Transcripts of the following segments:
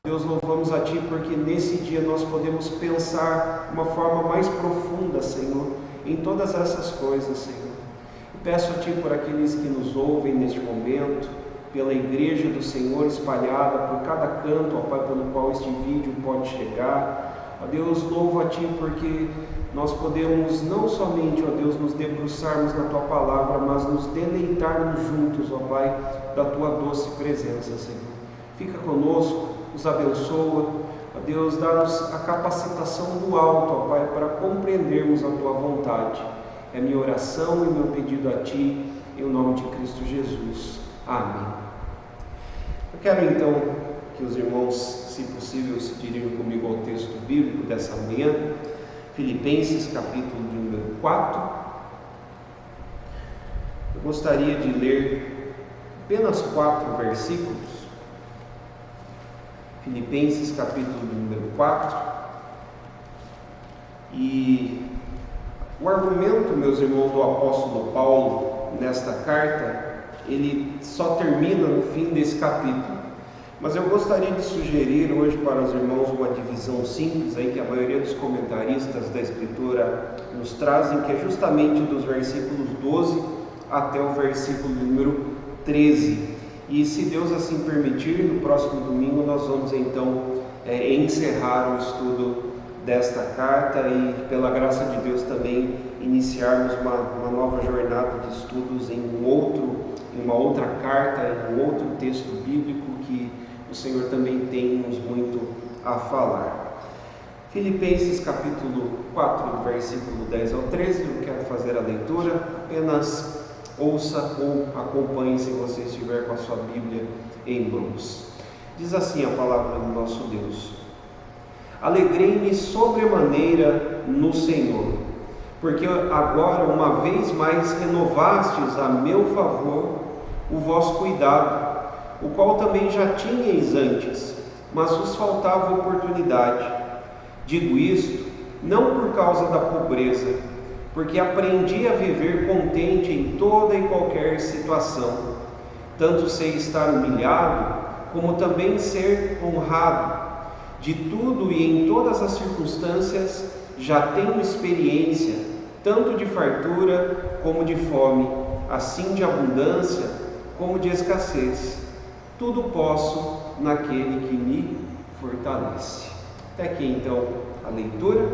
Deus, louvamos a Ti porque nesse dia nós podemos pensar de uma forma mais profunda, Senhor, em todas essas coisas, Senhor. E peço a Ti por aqueles que nos ouvem neste momento, pela igreja do Senhor espalhada por cada canto, ó Pai, pelo qual este vídeo pode chegar. Ó Deus, louvo a Ti porque nós podemos não somente, ó Deus, nos debruçarmos na Tua palavra, mas nos deleitarmos juntos, ó Pai, da Tua doce presença, Senhor. Fica conosco, nos abençoa, ó Deus, dá-nos a capacitação do alto, ó Pai, para compreendermos a Tua vontade. É minha oração e meu pedido a Ti, em nome de Cristo Jesus. Amém. Eu quero então que os irmãos, se possível, se dirijam comigo ao texto bíblico dessa manhã, Filipenses, capítulo de número 4. Eu gostaria de ler apenas 4 versículos. Filipenses, capítulo de número 4. E o argumento, meus irmãos, do apóstolo Paulo nesta carta, ele só termina no fim desse capítulo. Mas eu gostaria de sugerir hoje para os irmãos uma divisão simples aí que a maioria dos comentaristas da Escritura nos trazem, que é justamente dos versículos 12 até o versículo número 13. E se Deus assim permitir, no próximo domingo nós vamos então encerrar o estudo desta carta e, pela graça de Deus, também iniciarmos uma nova jornada de estudos em uma outra carta, em um outro texto bíblico que o Senhor também tem-nos muito a falar. Filipenses capítulo 4, versículo 10 ao 13, eu quero fazer a leitura, apenas ouça ou acompanhe se você estiver com a sua Bíblia em mãos. Diz assim a palavra do nosso Deus: Alegrei-me sobremaneira no Senhor, porque agora uma vez mais renovastes a meu favor o vosso cuidado, o qual também já tinhais antes, mas vos faltava oportunidade. Digo isto não por causa da pobreza, porque aprendi a viver contente em toda e qualquer situação, tanto sei estar humilhado, como também ser honrado. De tudo e em todas as circunstâncias já tenho experiência, tanto de fartura como de fome, assim de abundância como de escassez. Tudo posso naquele que me fortalece. Até aqui então a leitura,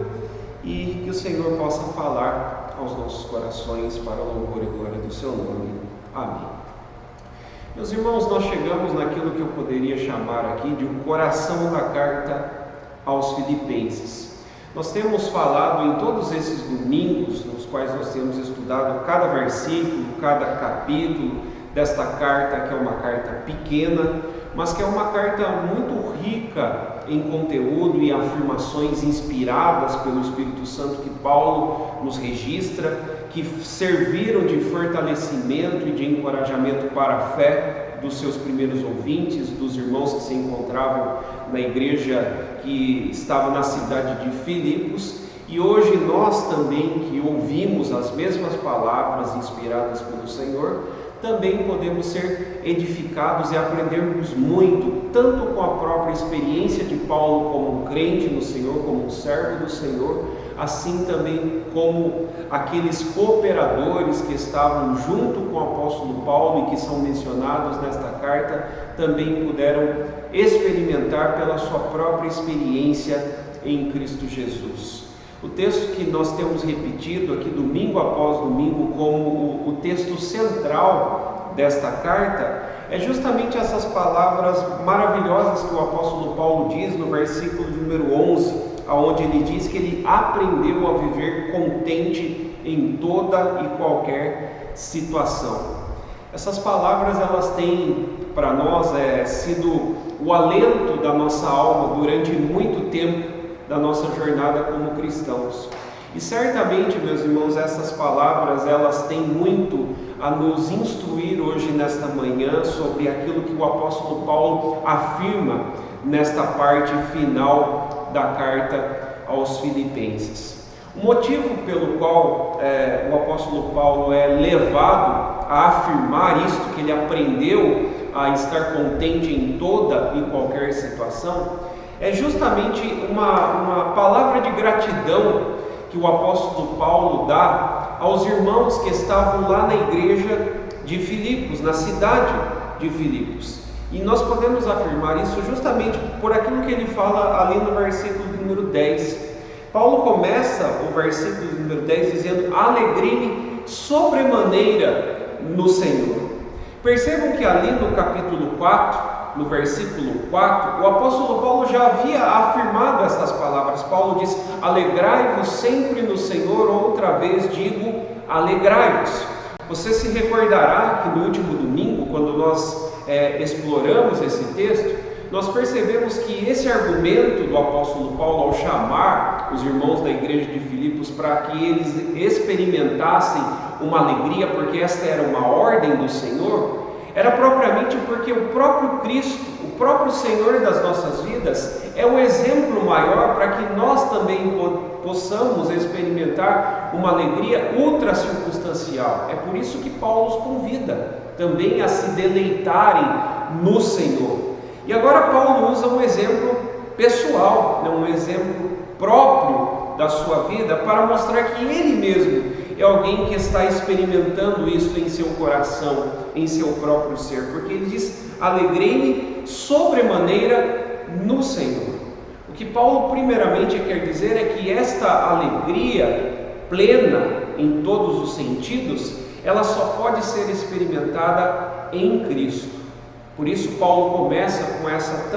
e que o Senhor possa falar aos nossos corações para a louvor e glória do seu nome. Amém. Meus irmãos, nós chegamos naquilo que eu poderia chamar aqui de um coração da carta aos Filipenses. Nós temos falado em todos esses domingos, nos quais nós temos estudado cada versículo, cada capítulo desta carta, que é uma carta pequena, mas que é uma carta muito rica em conteúdo e afirmações inspiradas pelo Espírito Santo que Paulo nos registra, que serviram de fortalecimento e de encorajamento para a fé dos seus primeiros ouvintes, dos irmãos que se encontravam na igreja que estava na cidade de Filipos. E hoje nós também, que ouvimos as mesmas palavras inspiradas pelo Senhor, também podemos ser edificados e aprendermos muito, tanto com a própria experiência de Paulo como um crente no Senhor, como um servo do Senhor, assim também como aqueles cooperadores que estavam junto com o apóstolo Paulo e que são mencionados nesta carta, também puderam experimentar pela sua própria experiência em Cristo Jesus. O texto que nós temos repetido aqui domingo após domingo como o texto central desta carta é justamente essas palavras maravilhosas que o apóstolo Paulo diz no versículo de número 11, onde ele diz que ele aprendeu a viver contente em toda e qualquer situação. Essas palavras, elas têm para nós sido o alento da nossa alma durante muito tempo da nossa jornada como cristãos. E certamente, meus irmãos, essas palavras, elas têm muito a nos instruir hoje nesta manhã sobre aquilo que o apóstolo Paulo afirma nesta parte final da carta aos Filipenses. O motivo pelo qual o apóstolo Paulo é levado a afirmar isto, que ele aprendeu a estar contente em toda e qualquer situação, é justamente uma palavra de gratidão que o apóstolo Paulo dá aos irmãos que estavam lá na igreja de Filipos, na cidade de Filipos. E nós podemos afirmar isso justamente por aquilo que ele fala ali no versículo número 10. Paulo começa o versículo número 10 dizendo: alegrei-me sobremaneira no Senhor. Percebam que ali no capítulo 4, no versículo 4, o apóstolo Paulo já havia afirmado essas palavras. Paulo diz: alegrai-vos sempre no Senhor, outra vez digo, alegrai-vos. Você se recordará que no último domingo, quando nós exploramos esse texto, nós percebemos que esse argumento do apóstolo Paulo ao chamar os irmãos da igreja de Filipos para que eles experimentassem uma alegria, porque esta era uma ordem do Senhor, era propriamente porque o próprio Cristo, o próprio Senhor das nossas vidas, é o exemplo maior para que nós também possamos experimentar uma alegria ultra circunstancial. É por isso que Paulo os convida também a se deleitarem no Senhor. E agora Paulo usa um exemplo pessoal, um exemplo próprio da sua vida, para mostrar que ele mesmo é alguém que está experimentando isso em seu coração, em seu próprio ser, porque ele diz: alegrei-me sobremaneira no Senhor. O que Paulo primeiramente quer dizer é que esta alegria plena em todos os sentidos, ela só pode ser experimentada em Cristo. Por isso Paulo começa com essa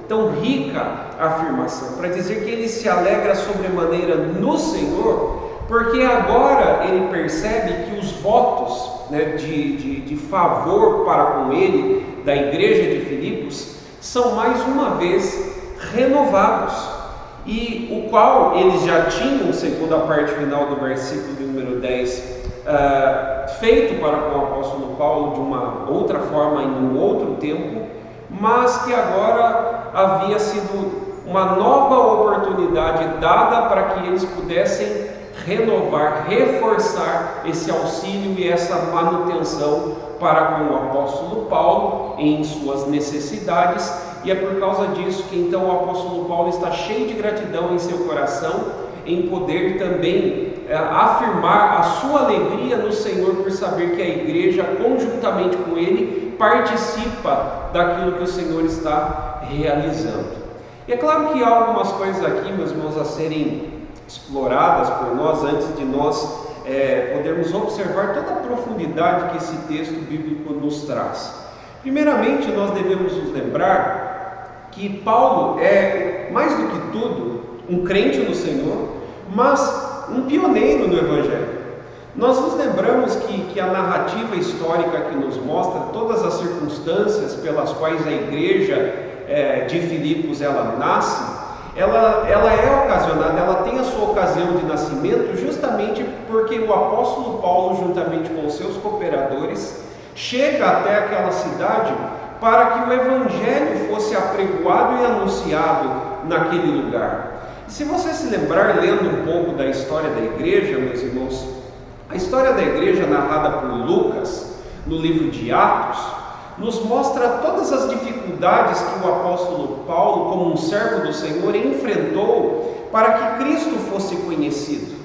tão rica afirmação, para dizer que ele se alegra sobremaneira no Senhor, porque agora ele percebe que os votos de favor para com ele, da igreja de Filipos, são mais uma vez renovados, e o qual eles já tinham, segundo a parte final do versículo número 10, feito para com o apóstolo Paulo de uma outra forma, em um outro tempo, mas que agora havia sido uma nova oportunidade dada para que eles pudessem renovar, reforçar esse auxílio e essa manutenção para com o apóstolo Paulo em suas necessidades. E é por causa disso que então o apóstolo Paulo está cheio de gratidão em seu coração, em poder também afirmar a sua alegria no Senhor por saber que a igreja, conjuntamente com ele, participa daquilo que o Senhor está realizando. E é claro que há algumas coisas aqui, meus irmãos, a serem exploradas por nós antes de nós podermos observar toda a profundidade que esse texto bíblico nos traz. Primeiramente, nós devemos nos lembrar que Paulo é, mais do que tudo, um crente no Senhor, mas um pioneiro no Evangelho. Nós nos lembramos que a narrativa histórica que nos mostra todas as circunstâncias pelas quais a igreja de Filipos ela nasce, ela é ocasionada, ela tem a sua ocasião de nascimento justamente porque o apóstolo Paulo, juntamente com os seus cooperadores, chega até aquela cidade para que o Evangelho fosse apregoado e anunciado naquele lugar. E se você se lembrar, lendo um pouco da história da igreja, meus irmãos, a história da igreja narrada por Lucas, no livro de Atos, nos mostra todas as dificuldades que o apóstolo Paulo, como um servo do Senhor, enfrentou para que Cristo fosse conhecido.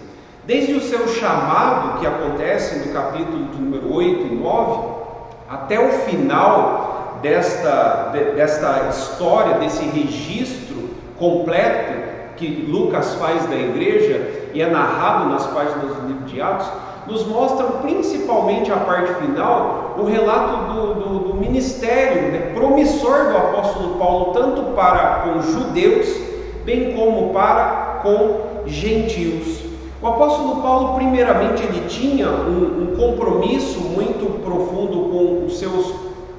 Desde o seu chamado, que acontece no capítulo número 8 e 9, até o final desta história, desse registro completo que Lucas faz da igreja e é narrado nas páginas do livro de Atos, nos mostram principalmente a parte final, o relato do ministério promissor do apóstolo Paulo, tanto para com judeus, bem como para com gentios. O apóstolo Paulo, primeiramente, ele tinha um compromisso muito profundo com os seus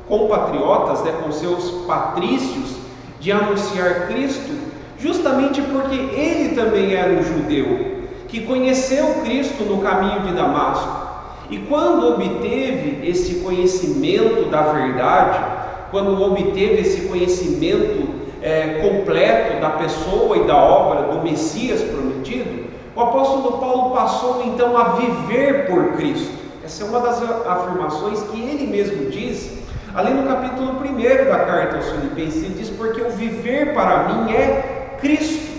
compatriotas, com os seus patrícios, de anunciar Cristo, justamente porque ele também era um judeu, que conheceu Cristo no caminho de Damasco. E quando obteve esse conhecimento da verdade, quando obteve esse conhecimento completo da pessoa e da obra do Messias prometido, O apóstolo Paulo passou então a viver por Cristo. Essa é uma das afirmações que ele mesmo diz, ali no capítulo 1 da carta aos Filipenses. Ele diz: porque o viver para mim é Cristo.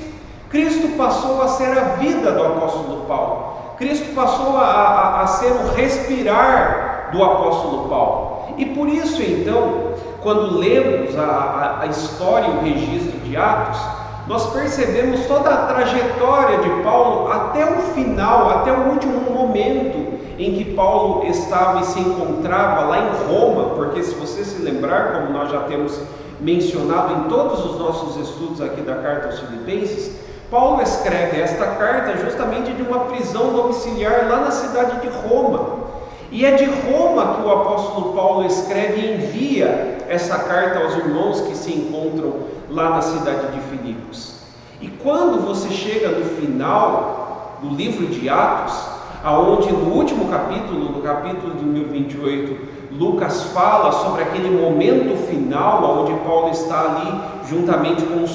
Cristo passou a ser a vida do apóstolo Paulo. Cristo passou a ser o respirar do apóstolo Paulo. E por isso então, quando lemos a história e o registro de Atos, nós percebemos toda a trajetória de Paulo até o final, até o último momento em que Paulo estava e se encontrava lá em Roma, porque se você se lembrar, como nós já temos mencionado em todos os nossos estudos aqui da carta aos Filipenses, Paulo escreve esta carta justamente de uma prisão domiciliar lá na cidade de Roma. E é de Roma que o apóstolo Paulo escreve e envia essa carta aos irmãos que se encontram lá na cidade de Filipos. E quando você chega no final do livro de Atos, aonde no último capítulo, no capítulo de número 28, Lucas fala sobre aquele momento final, onde Paulo está ali juntamente com um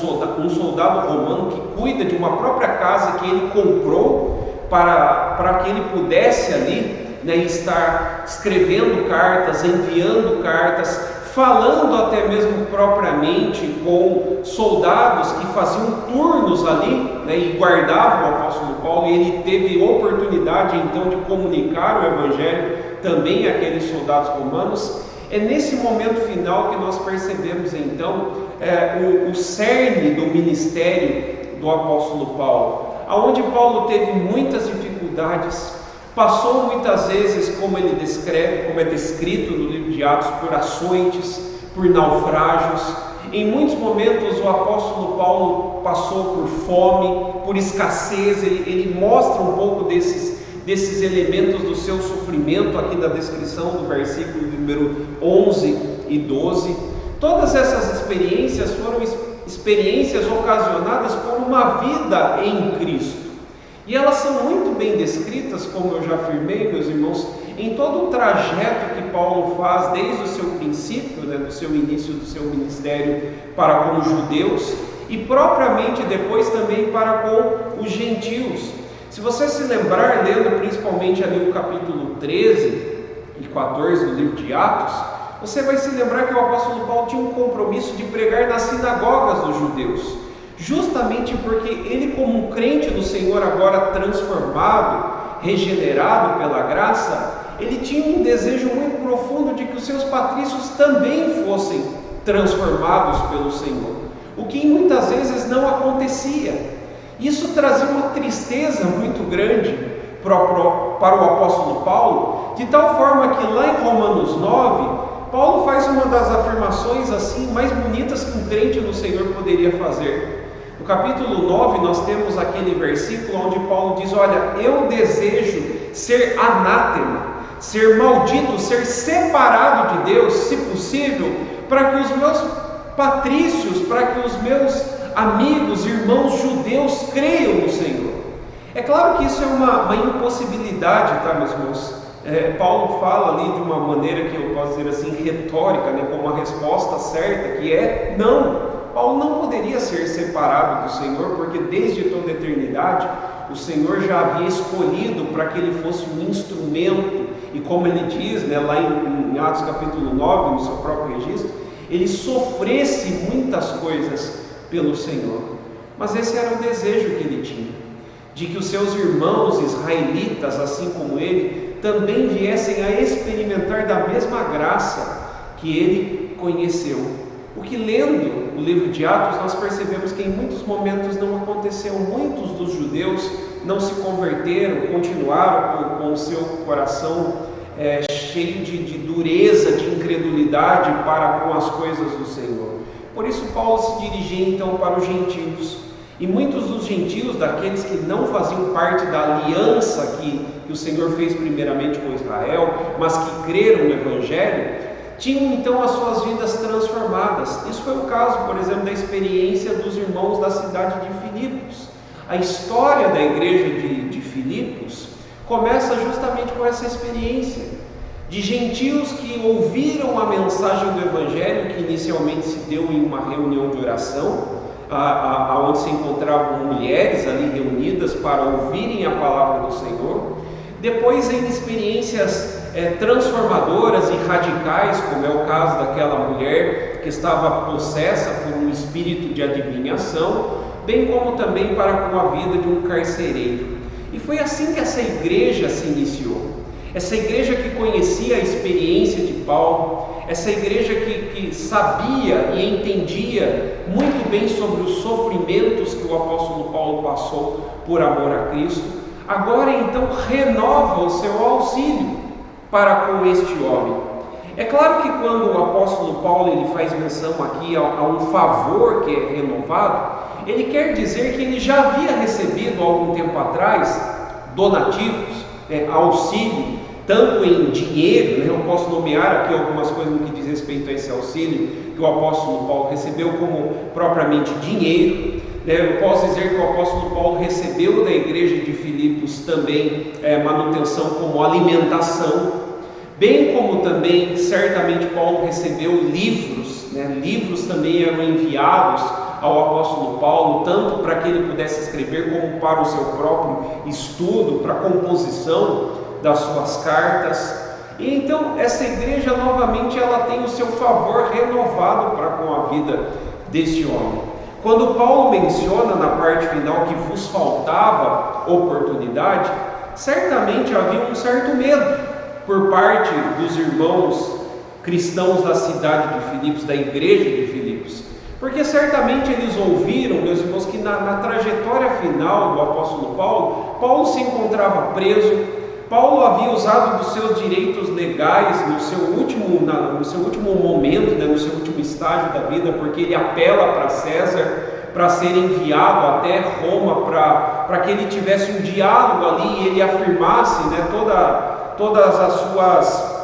soldado romano que cuida de uma própria casa que ele comprou para que ele pudesse ali, né, estar escrevendo cartas, enviando cartas, falando até mesmo propriamente com soldados que faziam turnos ali, né, e guardavam o apóstolo Paulo, e ele teve oportunidade então de comunicar o evangelho também àqueles soldados romanos. É nesse momento final que nós percebemos então o cerne do ministério do apóstolo Paulo, aonde Paulo teve muitas dificuldades, passou muitas vezes, como ele descreve, como é descrito no livro de Atos, por açoites, por naufrágios. Em muitos momentos o apóstolo Paulo passou por fome, por escassez. Ele mostra um pouco desses elementos do seu sofrimento aqui na descrição do versículo número 11 e 12. Todas essas experiências foram experiências ocasionadas por uma vida em Cristo. E elas são muito bem descritas, como eu já afirmei, meus irmãos, em todo o trajeto que Paulo faz desde o seu princípio, né, do seu início do seu ministério para com os judeus e propriamente depois também para com os gentios. Se você se lembrar, lendo principalmente ali o capítulo 13 e 14 do livro de Atos, você vai se lembrar que o apóstolo Paulo tinha um compromisso de pregar nas sinagogas dos judeus, justamente porque ele, como um crente do Senhor agora transformado, regenerado pela graça, ele tinha um desejo muito profundo de que os seus patrícios também fossem transformados pelo Senhor, o que muitas vezes não acontecia. Isso trazia uma tristeza muito grande para o apóstolo Paulo, de tal forma que lá em Romanos 9, Paulo faz uma das afirmações assim mais bonitas que um crente no Senhor poderia fazer. No capítulo 9 nós temos aquele versículo onde Paulo diz: olha, eu desejo ser anátema, ser maldito, ser separado de Deus, se possível, para que os meus patrícios, para que os meus amigos, irmãos judeus creiam no Senhor. É claro que isso é uma impossibilidade, tá, meus irmãos? Paulo fala ali de uma maneira que eu posso dizer assim, retórica, né, como uma resposta certa, que é não. Paulo não poderia ser separado do Senhor, porque desde toda a eternidade o Senhor já havia escolhido para que ele fosse um instrumento, e como ele diz, né, lá em Atos capítulo 9, no seu próprio registro, ele sofresse muitas coisas pelo Senhor. Mas esse era o desejo que ele tinha, de que os seus irmãos israelitas, assim como ele, também viessem a experimentar da mesma graça que ele conheceu. O que, lendo o livro de Atos, nós percebemos que em muitos momentos não aconteceu. Muitos dos judeus não se converteram, continuaram com o seu coração cheio de dureza, de incredulidade para com as coisas do Senhor. Por isso Paulo se dirigia então para os gentios. E muitos dos gentios, daqueles que não faziam parte da aliança que o Senhor fez primeiramente com Israel, mas que creram no Evangelho, tinham então as suas vidas transformadas. Isso foi o caso, por exemplo, da experiência dos irmãos da cidade de Filipos. A história da igreja de Filipos começa justamente com essa experiência de gentios que ouviram a mensagem do Evangelho, que inicialmente se deu em uma reunião de oração, onde se encontravam mulheres ali reunidas para ouvirem a palavra do Senhor. Depois em experiências transformadoras e radicais, como é o caso daquela mulher que estava possessa por um espírito de adivinhação, bem como também para com a vida de um carcereiro. E foi assim que essa igreja se iniciou. Essa igreja que conhecia a experiência de Paulo, essa igreja que sabia e entendia muito bem sobre os sofrimentos que o apóstolo Paulo passou por amor a Cristo, agora então renova o seu auxílio para com este homem. É claro que quando o apóstolo Paulo ele faz menção aqui a um favor que é renovado, ele quer dizer que ele já havia recebido há algum tempo atrás donativos, auxílio, tanto em dinheiro, eu posso nomear aqui algumas coisas no que diz respeito a esse auxílio que o apóstolo Paulo recebeu, como propriamente dinheiro. Eu posso dizer que o apóstolo Paulo recebeu da igreja de Filipos também manutenção como alimentação, bem como também certamente Paulo recebeu livros, livros também eram enviados ao apóstolo Paulo, tanto para que ele pudesse escrever como para o seu próprio estudo, para a composição das suas cartas. E então essa igreja novamente ela tem o seu favor renovado para com a vida deste homem. Quando Paulo menciona na parte final que vos faltava oportunidade, certamente havia um certo medo por parte dos irmãos cristãos da cidade de Filipos, da igreja de Filipos, porque certamente eles ouviram, meus irmãos, que na trajetória final do apóstolo Paulo se encontrava preso. Paulo havia usado dos seus direitos legais no seu último momento, no seu último estágio da vida, porque ele apela para César para ser enviado até Roma, para que ele tivesse um diálogo ali e ele afirmasse todas as suas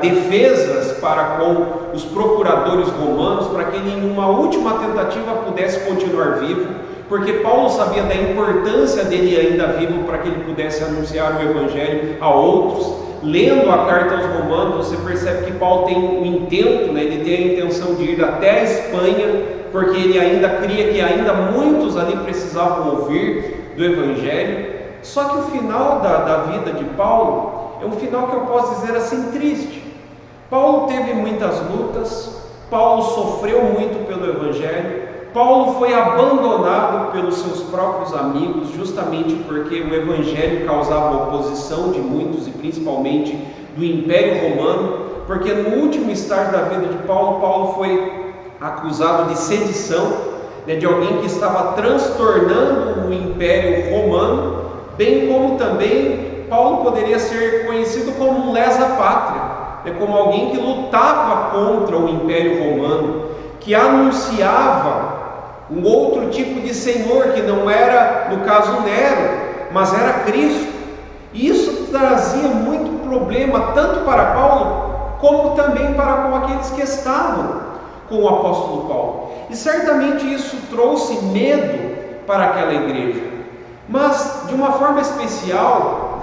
defesas para com os procuradores romanos, para que ele em uma última tentativa pudesse continuar vivo, porque Paulo sabia da importância dele ainda vivo para que ele pudesse anunciar o evangelho a outros. Lendo a carta aos Romanos, você percebe que Paulo tem um intento, ele tem a intenção de ir até a Espanha, porque ele ainda cria que ainda muitos ali precisavam ouvir do evangelho. Só que o final da vida de Paulo é um final que eu posso dizer assim triste. Paulo teve muitas lutas, Paulo sofreu muito pelo evangelho, Paulo foi abandonado pelos seus próprios amigos, justamente porque o evangelho causava oposição de muitos e principalmente do Império Romano, porque no último estágio da vida de Paulo foi acusado de sedição, de alguém que estava transtornando o Império Romano, bem como também Paulo poderia ser conhecido como um lesa-pátria, como alguém que lutava contra o Império Romano, que anunciava um outro tipo de senhor, que não era, no caso, Nero, mas era Cristo. E isso trazia muito problema, tanto para Paulo, como também para com aqueles que estavam com o apóstolo Paulo. E certamente isso trouxe medo para aquela igreja. Mas, de uma forma especial,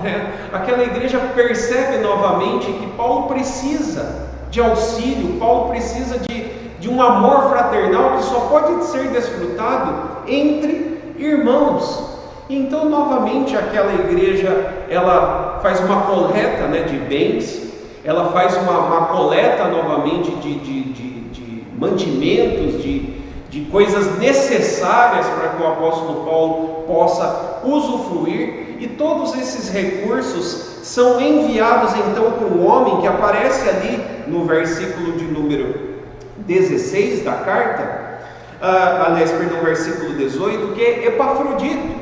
aquela igreja percebe novamente que Paulo precisa de auxílio, Paulo precisa de um amor fraternal que só pode ser desfrutado entre irmãos. Então, novamente, aquela igreja, ela faz uma coleta de bens, ela faz uma coleta novamente de mantimentos, de coisas necessárias para que o apóstolo Paulo possa usufruir, e todos esses recursos são enviados então por um homem que aparece ali no versículo de número 16 da carta, versículo 18, que é Epafrodito,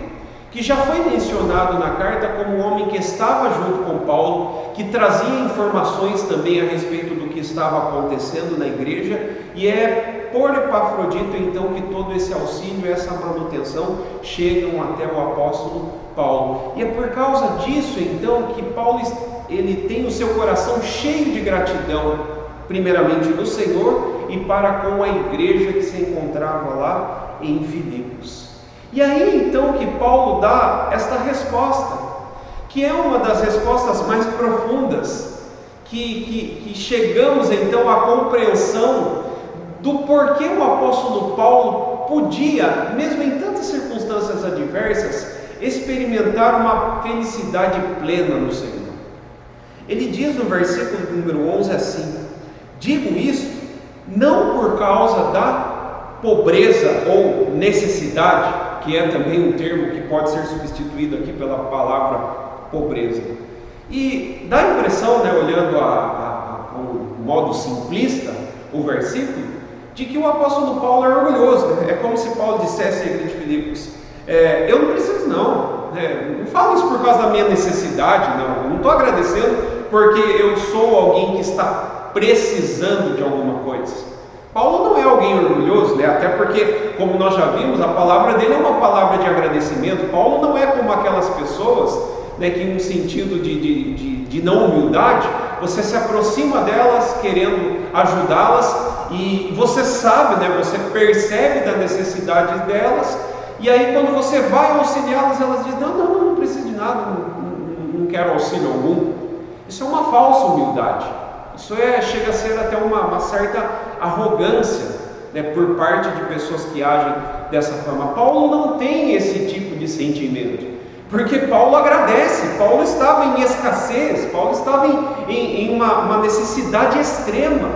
que já foi mencionado na carta como um homem que estava junto com Paulo, que trazia informações também a respeito do que estava acontecendo na igreja, e é por Epafrodito então que todo esse auxílio, essa manutenção chegam até o apóstolo Paulo. E é por causa disso então que Paulo ele tem o seu coração cheio de gratidão, primeiramente no Senhor e para com a igreja que se encontrava lá em Filipos. E aí então que Paulo dá esta resposta, que é uma das respostas mais profundas, que chegamos então à compreensão do porquê o apóstolo Paulo podia, mesmo em tantas circunstâncias adversas, experimentar uma felicidade plena no Senhor. Ele diz no versículo número 11 assim: digo isto não por causa da pobreza ou necessidade, que é também um termo que pode ser substituído aqui pela palavra pobreza. E dá a impressão, olhando o modo simplista, o versículo, de que o apóstolo Paulo é orgulhoso. É como se Paulo dissesse à igreja de Filipos: eu não preciso não falo isso por causa da minha necessidade, não estou agradecendo porque eu sou alguém que está precisando de alguma coisa. Paulo não é alguém orgulhoso, até porque, como nós já vimos, a palavra dele é uma palavra de agradecimento. Paulo não é como aquelas pessoas, que em um sentido de não humildade, você se aproxima delas querendo ajudá-las, e você sabe, você percebe da necessidade delas, e aí quando você vai auxiliá-las, elas dizem: não preciso de nada, não quero auxílio algum. Isso é uma falsa humildade. Isso chega a ser até uma certa arrogância, por parte de pessoas que agem dessa forma. Paulo não tem esse tipo de sentimento, porque Paulo agradece. Paulo estava em escassez, Paulo estava em uma necessidade extrema.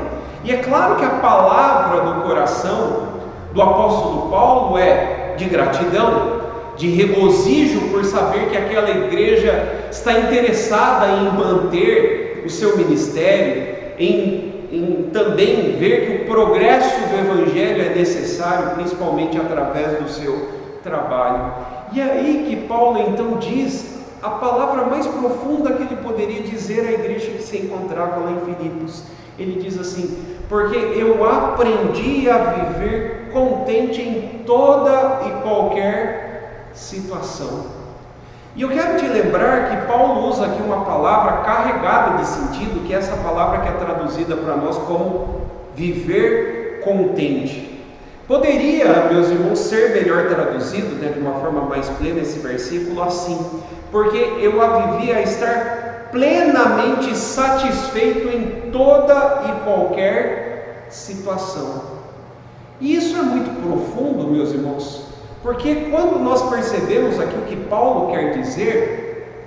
E é claro que a palavra do coração do apóstolo Paulo é de gratidão, de regozijo por saber que aquela igreja está interessada em manter o seu ministério, em também ver que o progresso do Evangelho é necessário, principalmente através do seu trabalho. E é aí que Paulo então diz a palavra mais profunda que ele poderia dizer à igreja que se encontrava lá em Filipos. Ele diz assim: porque eu aprendi a viver contente em toda e qualquer situação. E eu quero te lembrar que Paulo usa aqui uma palavra carregada de sentido, que é essa palavra que é traduzida para nós como viver contente. Poderia, meus irmãos, ser melhor traduzido, de uma forma mais plena esse versículo assim: porque eu havia a estar plenamente satisfeito em toda e qualquer situação. E isso é muito profundo, meus irmãos, porque quando nós percebemos aqui o que Paulo quer dizer,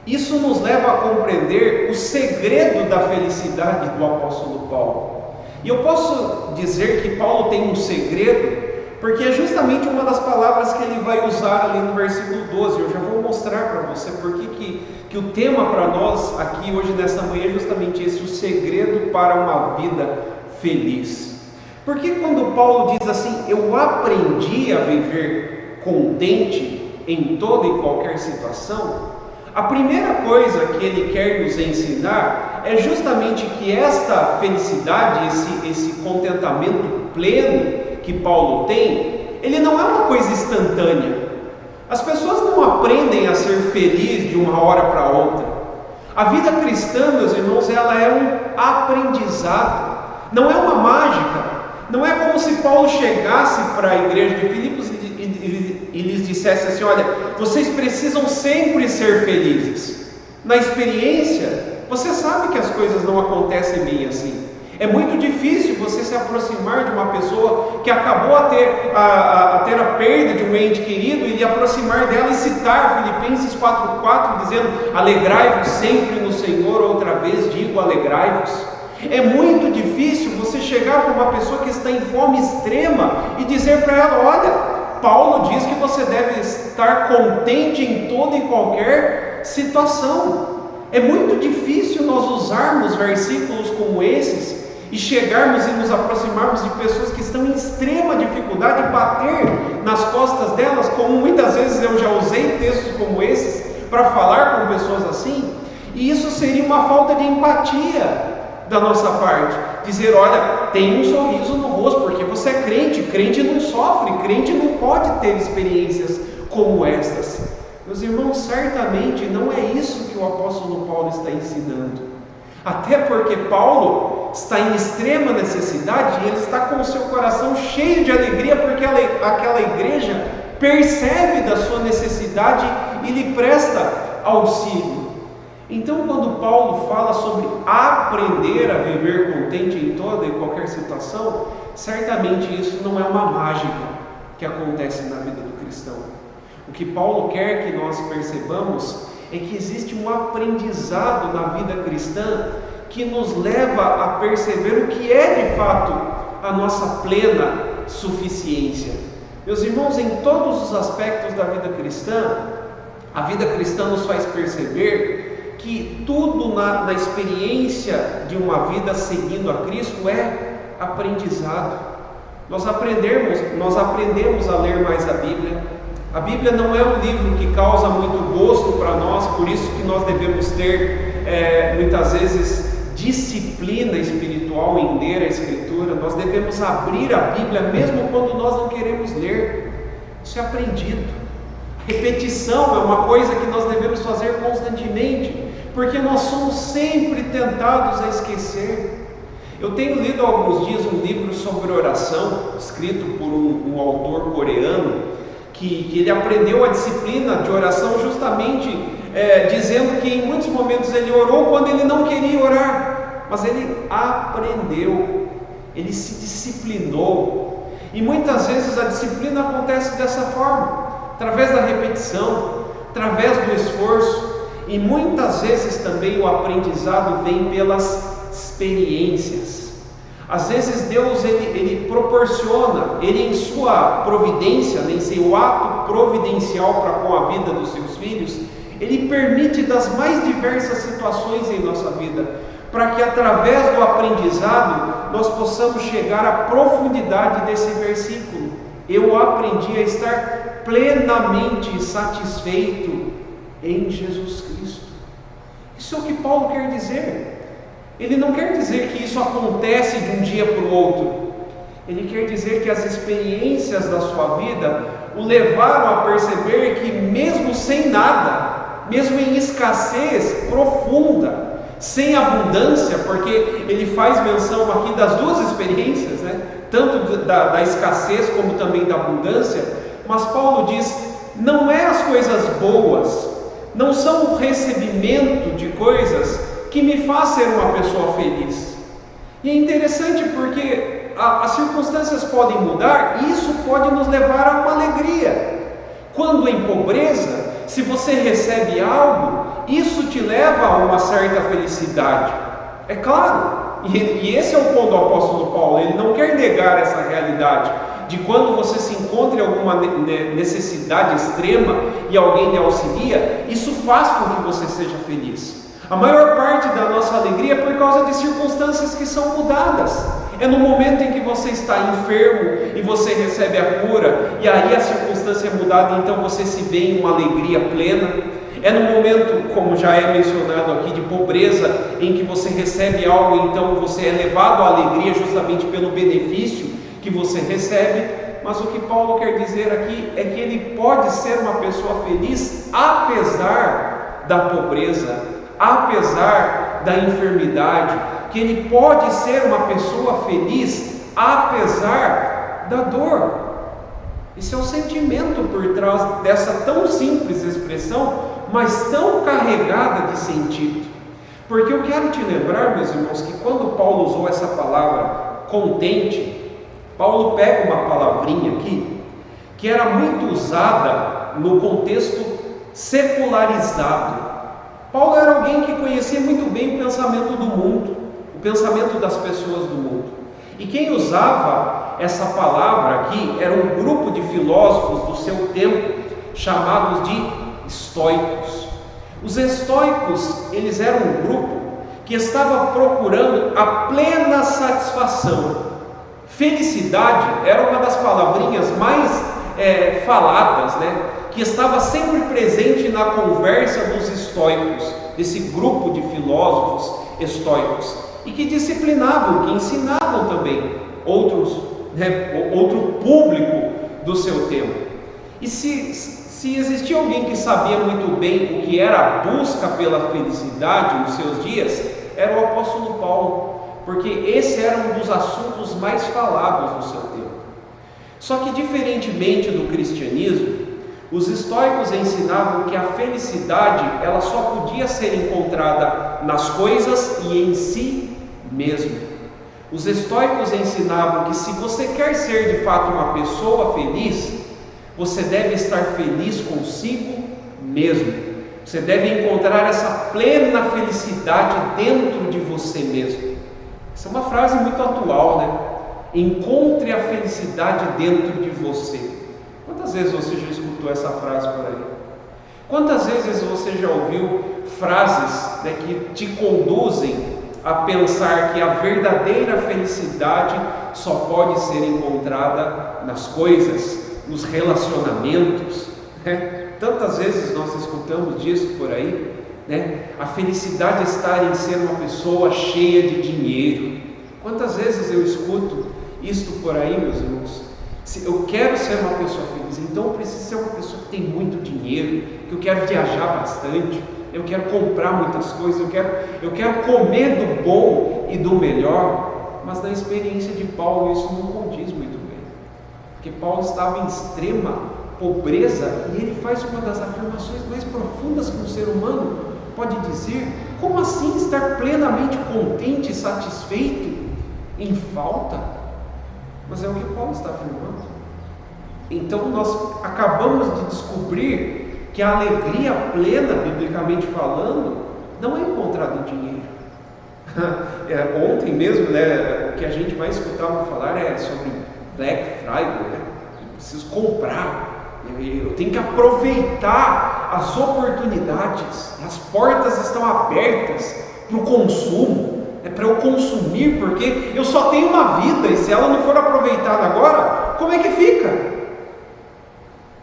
isso nos leva a compreender o segredo da felicidade do apóstolo Paulo. E eu posso dizer que Paulo tem um segredo, porque é justamente uma das palavras que ele vai usar ali no versículo 12. Eu já vou mostrar para você porque que o tema para nós aqui hoje nessa manhã é justamente esse: o segredo para uma vida feliz. Porque quando Paulo diz assim: eu aprendi a viver contente em toda e qualquer situação, a primeira coisa que ele quer nos ensinar é justamente que esta felicidade, esse contentamento pleno que Paulo tem, ele não é uma coisa instantânea. As pessoas não aprendem a ser felizes de uma hora para outra. A vida cristã, meus irmãos, ela é um aprendizado, não é uma mágica. Não é como se Paulo chegasse para a igreja de Filipos e lhes dissesse assim: olha, vocês precisam sempre ser felizes. Na experiência, você sabe que as coisas não acontecem bem assim. É muito difícil você se aproximar de uma pessoa que acabou a ter a perda de um ente querido e lhe aproximar dela e citar Filipenses 4,4 dizendo: alegrai-vos sempre no Senhor, outra vez digo alegrai-vos. É muito difícil você chegar para uma pessoa que está em fome extrema e dizer para ela: olha, Paulo diz que você deve estar contente em toda e qualquer situação. É muito difícil nós usarmos versículos como esses e chegarmos e nos aproximarmos de pessoas que estão em extrema dificuldade e bater nas costas delas, como muitas vezes eu já usei textos como esses para falar com pessoas assim. E isso seria uma falta de empatia da nossa parte, dizer: olha, tem um sorriso no rosto, porque você é crente, crente não sofre, crente não pode ter experiências como estas. Meus irmãos, certamente não é isso que o apóstolo Paulo está ensinando, até porque Paulo está em extrema necessidade e ele está com o seu coração cheio de alegria, porque aquela igreja percebe da sua necessidade e lhe presta auxílio. Então, quando Paulo fala sobre aprender a viver contente em toda e qualquer situação, certamente isso não é uma mágica. que acontece na vida do cristão. O que Paulo quer que nós percebamos é que existe um aprendizado na vida cristã que nos leva a perceber o que é de fato a nossa plena suficiência. Meus irmãos, em todos os aspectos da vida cristã, a vida cristã nos faz perceber que tudo na experiência de uma vida seguindo a Cristo é aprendizado. Nós aprendemos a ler mais a Bíblia. A Bíblia não é um livro que causa muito gosto para nós, por isso que nós devemos ter muitas vezes disciplina espiritual em ler a Escritura. Nós devemos abrir a Bíblia mesmo quando nós não queremos ler. Isso é aprendido. Repetição é uma coisa que nós devemos fazer constantemente, porque nós somos sempre tentados a esquecer. Eu tenho lido há alguns dias um livro sobre oração, escrito por um autor coreano, que ele aprendeu a disciplina de oração justamente dizendo que em muitos momentos ele orou quando ele não queria orar, mas ele aprendeu, ele se disciplinou. E muitas vezes a disciplina acontece dessa forma, através da repetição, através do esforço, e muitas vezes também o aprendizado vem pelas experiências. Às vezes Deus ele proporciona, ele em sua providência, em seu ato providencial para com a vida dos seus filhos, ele permite das mais diversas situações em nossa vida, para que através do aprendizado nós possamos chegar à profundidade desse versículo. Eu aprendi a estar plenamente satisfeito em Jesus Cristo. Isso é o que Paulo quer dizer. Ele não quer dizer que isso acontece de um dia para o outro. Ele quer dizer que as experiências da sua vida o levaram a perceber que mesmo sem nada, mesmo em escassez profunda, sem abundância, porque ele faz menção aqui das duas experiências, tanto da escassez como também da abundância, mas Paulo diz, não é as coisas boas, não são o recebimento de coisas que me faz ser uma pessoa feliz. E é interessante porque as circunstâncias podem mudar e isso pode nos levar a uma alegria. Quando em pobreza, se você recebe algo, isso te leva a uma certa felicidade. É claro, e esse é o ponto do apóstolo Paulo, ele não quer negar essa realidade, de quando você se encontra em alguma necessidade extrema e alguém lhe auxilia, isso faz com que você seja feliz. A maior parte da nossa alegria é por causa de circunstâncias que são mudadas. É no momento em que você está enfermo e você recebe a cura, e aí a circunstância é mudada, então você se vê em uma alegria plena. É no momento, como já é mencionado aqui, de pobreza, em que você recebe algo, então você é levado à alegria justamente pelo benefício que você recebe. Mas o que Paulo quer dizer aqui é que ele pode ser uma pessoa feliz apesar da pobreza, apesar da enfermidade, que ele pode ser uma pessoa feliz apesar da dor. Esse é o sentimento por trás dessa tão simples expressão, mas tão carregada de sentido. Porque eu quero te lembrar, meus irmãos, que quando Paulo usou essa palavra contente, Paulo pega uma palavrinha aqui que era muito usada no contexto secularizado. Paulo era alguém que conhecia muito bem o pensamento do mundo, o pensamento das pessoas do mundo. E quem usava essa palavra aqui era um grupo de filósofos do seu tempo, chamados de estoicos. Os estoicos, eles eram um grupo que estava procurando a plena satisfação. Felicidade era uma das palavrinhas mais faladas, que estava sempre presente na conversa dos estoicos, desse grupo de filósofos estoicos, e que disciplinavam, que ensinavam também outro público do seu tempo. E se existia alguém que sabia muito bem o que era a busca pela felicidade nos seus dias, era o apóstolo Paulo, porque esse era um dos assuntos mais falados no seu tempo. Só que, diferentemente do cristianismo, os estoicos ensinavam que a felicidade ela só podia ser encontrada nas coisas e em si mesmo. Os estoicos ensinavam que se você quer ser de fato uma pessoa feliz, você deve estar feliz consigo mesmo. Você deve encontrar essa plena felicidade dentro de você mesmo. Essa é uma frase muito atual, né? Encontre a felicidade dentro de você. Quantas vezes você já escutou essa frase por aí? Quantas vezes você já ouviu frases, né, que te conduzem a pensar que a verdadeira felicidade só pode ser encontrada nas coisas, nos relacionamentos, né? Tantas vezes nós escutamos disso por aí, né? A felicidade está em ser uma pessoa cheia de dinheiro. Quantas vezes eu escuto isto por aí, meus irmãos? Se eu quero ser uma pessoa feliz, então eu preciso ser uma pessoa que tem muito dinheiro, que eu quero viajar bastante, eu quero comprar muitas coisas, eu quero comer do bom e do melhor. Mas na experiência de Paulo isso não condiz muito bem, porque Paulo estava em extrema pobreza e ele faz uma das afirmações mais profundas que um ser humano pode dizer: como assim estar plenamente contente e satisfeito em falta? Mas é o que Paulo está afirmando. Então nós acabamos de descobrir que a alegria plena, biblicamente falando, não é encontrada em dinheiro. Ontem mesmo, né, o que a gente mais escutava falar é sobre Black Friday, né? Eu preciso comprar, eu tenho que aproveitar as oportunidades, as portas estão abertas para o consumo, para eu consumir, porque eu só tenho uma vida e se ela não for aproveitada agora, como é que fica?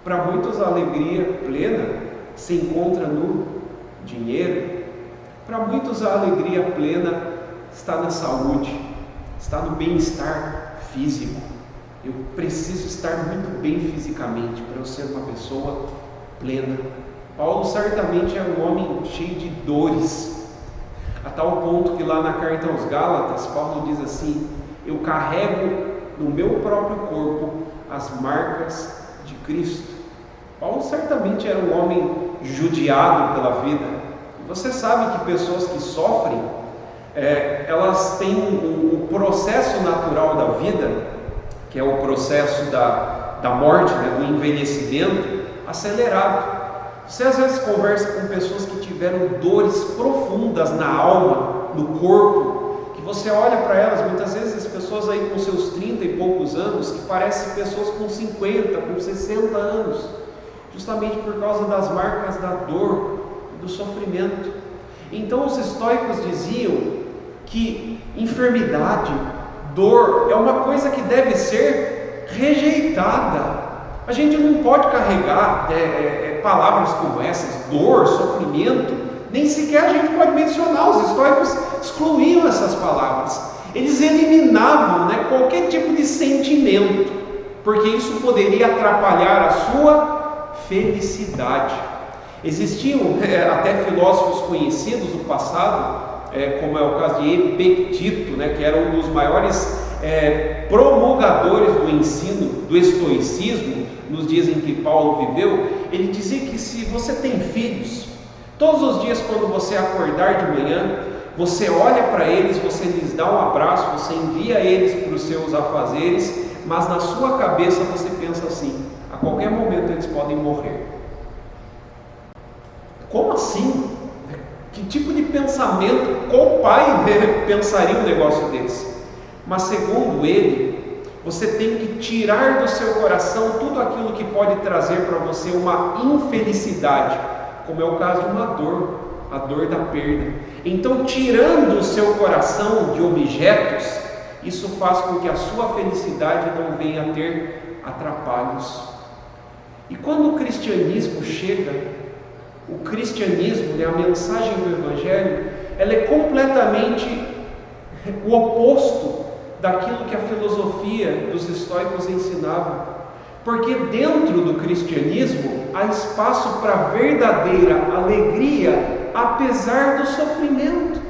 Para muitos a alegria plena se encontra no dinheiro. Para muitos a alegria plena está na saúde, está no bem-estar físico. Eu preciso estar muito bem fisicamente para eu ser uma pessoa plena. Paulo certamente é um homem cheio de dores, a tal ponto que lá na carta aos Gálatas, Paulo diz assim: eu carrego no meu próprio corpo as marcas de Cristo. Paulo certamente era um homem judiado pela vida. E você sabe que pessoas que sofrem, elas têm o processo natural da vida, que é o processo da morte, né, do envelhecimento, acelerado. Você às vezes conversa com pessoas que tiveram dores profundas na alma, no corpo, que você olha para elas, muitas vezes as pessoas aí com seus 30 e poucos anos, que parecem pessoas com 50, com 60 anos, justamente por causa das marcas da dor e do sofrimento. Então os estoicos diziam que enfermidade, dor, é uma coisa que deve ser rejeitada. A gente não pode carregar palavras como essas, dor, sofrimento, nem sequer a gente pode mencionar. Os estoicos excluíam essas palavras, eles eliminavam, né, qualquer tipo de sentimento, porque isso poderia atrapalhar a sua felicidade. Existiam até filósofos conhecidos do passado, como é o caso de Epicteto, né, que era um dos maiores promulgadores do ensino do estoicismo nos dias em que Paulo viveu. Ele dizia que se você tem filhos, todos os dias quando você acordar de manhã, você olha para eles, você lhes dá um abraço, você envia eles para os seus afazeres, mas na sua cabeça você pensa assim: a qualquer momento eles podem morrer. Como assim? Que tipo de pensamento, qual pai pensaria um negócio desse? Mas segundo ele, você tem que tirar do seu coração tudo aquilo que pode trazer para você uma infelicidade, como é o caso de uma dor, a dor da perda. Então, tirando o seu coração de objetos, isso faz com que a sua felicidade não venha a ter atrapalhos. E quando o cristianismo chega, o cristianismo, né, a mensagem do Evangelho, ela é completamente o oposto daquilo que a filosofia dos estoicos ensinava, porque dentro do cristianismo há espaço para verdadeira alegria, apesar do sofrimento.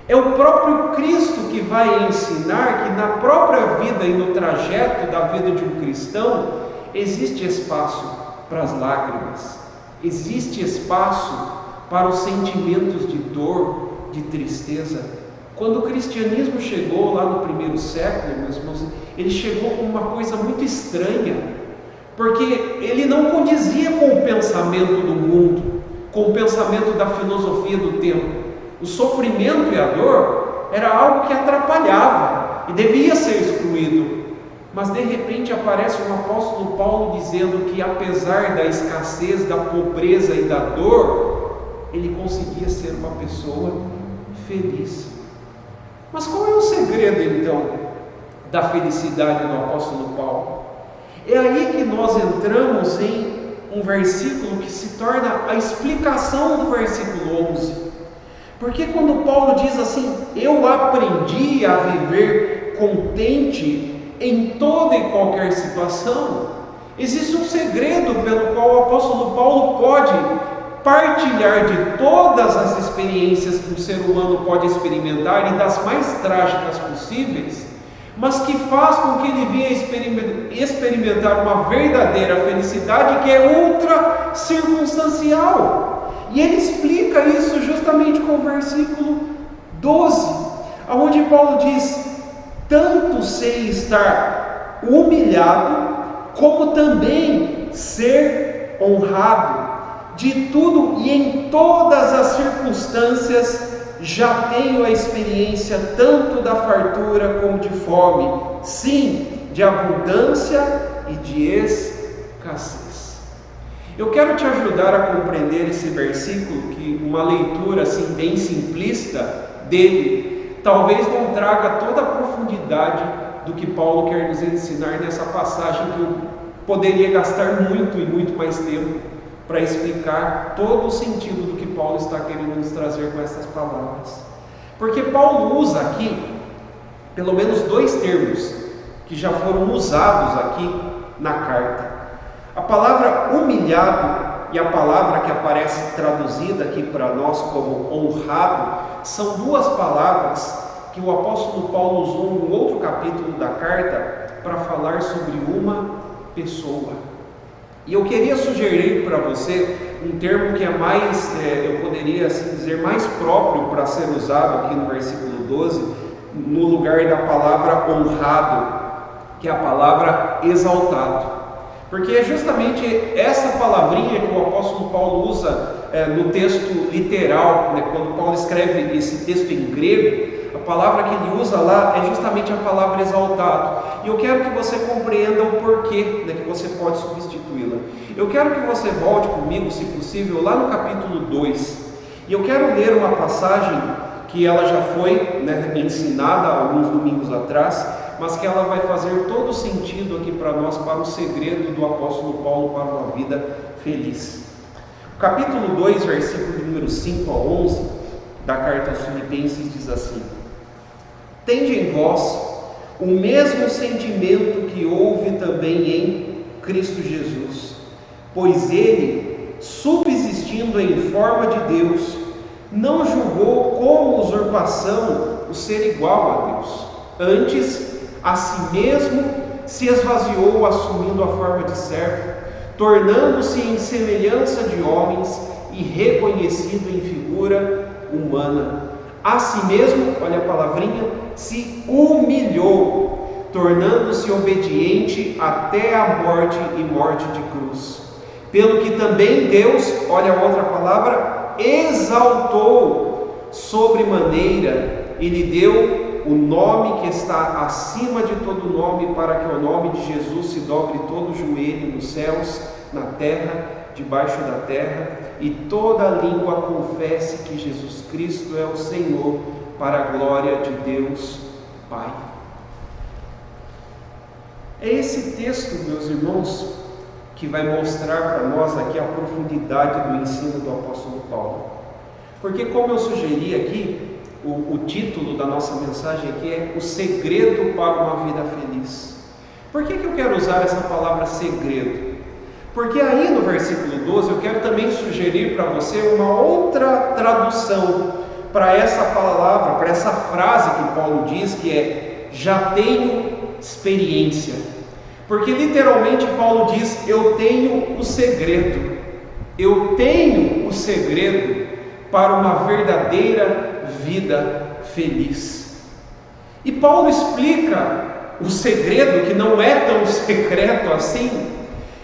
É o próprio Cristo que vai ensinar que na própria vida e no trajeto da vida de um cristão existe espaço para as lágrimas, existe espaço para os sentimentos de dor, de tristeza. Quando o cristianismo chegou lá no primeiro século, meus irmãos, ele chegou com uma coisa muito estranha, porque ele não condizia com o pensamento do mundo, com o pensamento da filosofia do tempo. O sofrimento e a dor era algo que atrapalhava e devia ser excluído. Mas de repente aparece um apóstolo Paulo dizendo que apesar da escassez, da pobreza e da dor, ele conseguia ser uma pessoa feliz. Mas qual é o segredo então da felicidade do apóstolo Paulo? É aí que nós entramos em um versículo que se torna a explicação do versículo 11. Porque quando Paulo diz assim: eu aprendi a viver contente em toda e qualquer situação, existe um segredo pelo qual o apóstolo Paulo pode partilhar de todas as experiências que o ser humano pode experimentar e das mais trágicas possíveis, mas que faz com que ele venha experimentar uma verdadeira felicidade que é ultra circunstancial. E ele explica isso justamente com o versículo 12, onde Paulo diz: tanto sei estar humilhado, como também ser honrado. De tudo e em todas as circunstâncias já tenho a experiência tanto da fartura como de fome, sim, de abundância e de escassez. Eu quero te ajudar a compreender esse versículo, que uma leitura assim bem simplista dele talvez não traga toda a profundidade do que Paulo quer nos ensinar nessa passagem, que eu poderia gastar muito e muito mais tempo para explicar todo o sentido do que Paulo está querendo nos trazer com essas palavras. Porque Paulo usa aqui pelo menos dois termos que já foram usados aqui na carta. A palavra humilhado e a palavra que aparece traduzida aqui para nós como honrado são duas palavras que o apóstolo Paulo usou em outro capítulo da carta para falar sobre uma pessoa. E eu queria sugerir para você um termo que é mais, eu poderia assim dizer, mais próprio para ser usado aqui no versículo 12, no lugar da palavra honrado, que é a palavra exaltado. Porque é justamente essa palavrinha que o apóstolo Paulo usa no texto literal, né? Quando Paulo escreve esse texto em grego, a palavra que ele usa lá é justamente a palavra exaltado. E eu quero que você compreenda o porquê, né, que você pode substituí-la. Eu quero que você volte comigo, se possível, lá no capítulo 2. E eu quero ler uma passagem que ela já foi, né, ensinada há alguns domingos atrás, mas que ela vai fazer todo sentido aqui para nós, para o segredo do apóstolo Paulo para uma vida feliz. O capítulo 2, versículo de número 5 a 11 da carta aos Filipenses diz assim: tende em vós o mesmo sentimento que houve também em Cristo Jesus, pois ele, subsistindo em forma de Deus, não julgou como usurpação o ser igual a Deus. Antes, a si mesmo se esvaziou, assumindo a forma de servo, tornando-se em semelhança de homens e reconhecido em figura humana. A si mesmo, olha a palavrinha, se humilhou, tornando-se obediente até a morte e morte de cruz. Pelo que também Deus, olha a outra palavra, exaltou sobremaneira e lhe deu o nome que está acima de todo nome, para que ao nome de Jesus se dobre todo o joelho nos céus, na terra, debaixo da terra, e toda língua confesse que Jesus Cristo é o Senhor, para a glória de Deus Pai. É esse texto, meus irmãos, que vai mostrar para nós aqui a profundidade do ensino do apóstolo Paulo. Porque, como eu sugeri aqui, o título da nossa mensagem aqui é o segredo para uma vida feliz. Por que eu quero usar essa palavra segredo? Porque aí no versículo 12 eu quero também sugerir para você uma outra tradução para essa palavra, para essa frase que Paulo diz, que é: já tenho experiência. Porque literalmente Paulo diz: eu tenho o segredo. Eu tenho o segredo para uma verdadeira vida feliz. E Paulo explica o segredo, que não é tão secreto assim,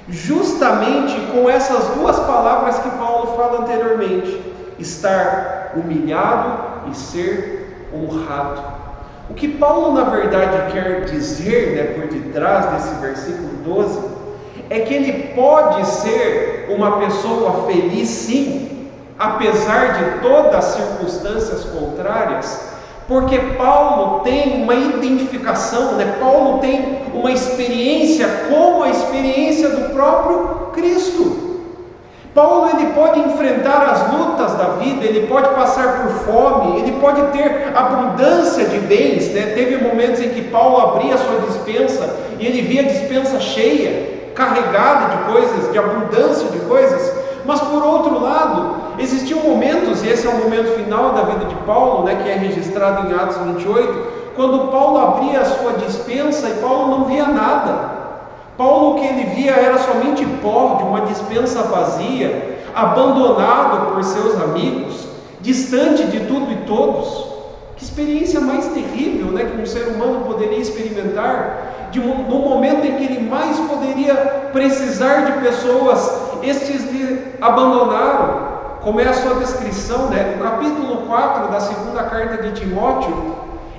justamente com essas duas palavras que Paulo fala anteriormente: estar humilhado e ser honrado. O que Paulo na verdade quer dizer, por detrás desse versículo 12, é que ele pode ser uma pessoa feliz sim, apesar de todas as circunstâncias contrárias, porque Paulo tem uma identificação, Paulo tem uma experiência como a experiência do próprio Cristo. Paulo ele pode enfrentar as lutas da vida, ele pode passar por fome, ele pode ter abundância de bens, Teve momentos em que Paulo abria a sua despensa e ele via a despensa cheia, carregada de coisas, de abundância de coisas. Mas por outro lado, existiam momentos, e esse é o momento final da vida de Paulo, que é registrado em Atos 28, quando Paulo abria a sua despensa e Paulo não via nada. Paulo, o que ele via era somente pó de uma despensa vazia, abandonado por seus amigos, distante de tudo e todos. Que experiência mais terrível, que um ser humano poderia experimentar, no momento em que ele mais poderia precisar de pessoas, estes lhe abandonaram. Como é a sua descrição, o capítulo 4 da segunda carta de Timóteo,